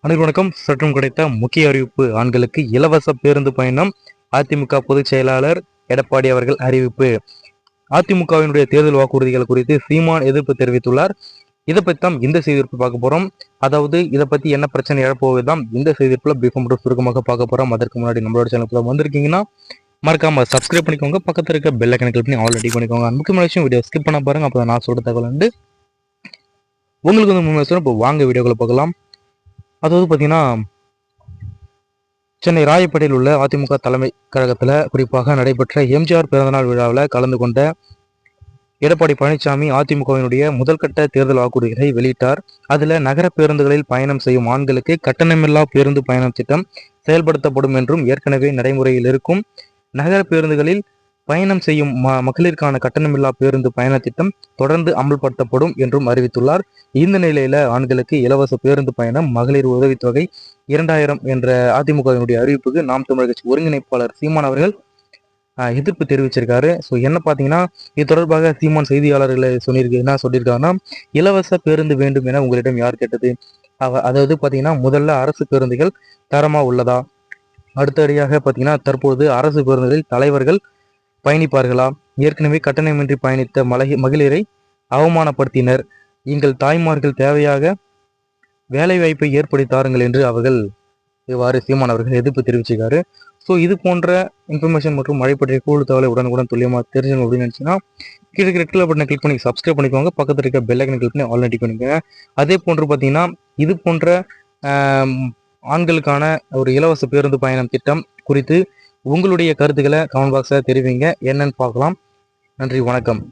அனைவருக்கும் வணக்கம். சற்றும் கிடைத்த முக்கிய அறிவிப்பு. ஆண்களுக்கு இலவச பேருந்து பயணம். அதிமுக பொதுச் செயலாளர் எடப்பாடி அவர்கள் அறிவிப்பு. அதிமுகவினுடைய தேர்தல் வாக்குறுதிகள் குறித்து சீமான் எதிர்ப்பு தெரிவித்துள்ளார். இதை பற்றி தான் இந்த செய்திருப்பு பார்க்க போறோம். அதாவது இதை பத்தி என்ன பிரச்சனை எழப்போவதுதான் இந்த செய்திருப்புல பிஃபோம் மட்டும் சுருக்கமாக பார்க்க போறோம். அதற்கு முன்னாடி நம்மளோட சேனலுக்குள்ள வந்திருக்கீங்கன்னா மறக்காம சப்ஸ்கிரைப் பண்ணிக்கோங்க. பக்கத்தில் இருக்க பெல் ஐக்கனை கிளிக் பண்ணி ஆல் ரெடி பண்ணிக்கோங்க. முக்கியமான விஷயம், வீடியோ ஸ்கிப் பண்ண பாருங்க. அப்போ நான் சொல்ற தகவல் வந்து உங்களுக்கு வந்து முன்னாடி இப்போ வாங்க வீடியோக்களை பார்க்கலாம். அதாவது பார்த்தீங்கன்னா, சென்னை ராயப்பேட்டையில் உள்ள அதிமுக தலைமை கழகத்தில் குறிப்பாக நடைபெற்ற எம்ஜிஆர் பிறந்தநாள் விழாவில் கலந்து கொண்ட எடப்பாடி பழனிசாமி அதிமுகவினுடைய முதல்கட்ட தேர்தல் வாக்குறுதிகளை வெளியிட்டார். அதில் நகர பேருந்துகளில் பயணம் செய்யும் ஆண்களுக்கு கட்டணமில்லா பேருந்து பயணம் திட்டம் செயல்படுத்தப்படும் என்றும், ஏற்கனவே நடைமுறையில் இருக்கும் நகர பேருந்துகளில் பயணம் செய்யும் மகளிருக்கான கட்டணமில்லா பேருந்து பயண திட்டம் தொடர்ந்து அமல்படுத்தப்படும் என்றும் அறிவித்துள்ளார். இந்த நிலையில ஆண்களுக்கு இலவச பேருந்து பயணம், மகளிர் உதவித்தொகை 2000 என்ற அதிமுகவினுடைய அறிவிப்புக்கு நாம் தமிழர் கட்சி ஒருங்கிணைப்பாளர் சீமான் அவர்கள் எதிர்ப்பு தெரிவிச்சிருக்காரு. ஸோ என்ன பார்த்தீங்கன்னா, இது தொடர்பாக சீமான் செய்தியாளர்களை என்ன சொல்லியிருக்காருன்னா, இலவச பேருந்து வேண்டும் என உங்களிடம் யார் கேட்டது? அதாவது பார்த்தீங்கன்னா, முதல்ல அரசு பேருந்துகள் தரமா உள்ளதா? அடுத்தடியாக பார்த்தீங்கன்னா, தற்போது அரசு பேருந்துகளில் தலைவர்கள் பயணிப்பார்களா? ஏற்கனவே கட்டணமின்றி பயணித்த மகளிரை அவமானப்படுத்தினர். எங்கள் தாய்மார்கள் தேவையாக வேலைவாய்ப்பை ஏற்படுத்தி தாருங்கள் என்று அவர்கள் இவ்வாறு சீமான் அவர்கள் எதிர்ப்பு தெரிவிச்சிருக்காரு. ஸோ இது போன்ற இன்ஃபர்மேஷன் மற்றும் மழை பற்றிய கூடுதல் தகவலை உடனுக்குடன் துல்லியமாக தெரிஞ்சுக்கணும் அப்படின்னு நினச்சின்னா கீழே ரெட் கலர் பட்டனை கிளிக் பண்ணி சப்ஸ்கிரைப் பண்ணிக்கோங்க. பக்கத்தில் இருக்க பெல் ஐக்கனை கிளிக் பண்ணி ஆல் ரெடி பண்ணிக்கோங்க. அதே போன்று பார்த்தீங்கன்னா, இது போன்ற ஆண்களுக்கான ஒரு இலவச பேருந்து பயணம் திட்டம் குறித்து உங்களுடைய கருத்துக்களை கமெண்ட் பாக்ஸில் தெரிவிங்க. என்னன்னு பார்க்கலாம். நன்றி, வணக்கம்.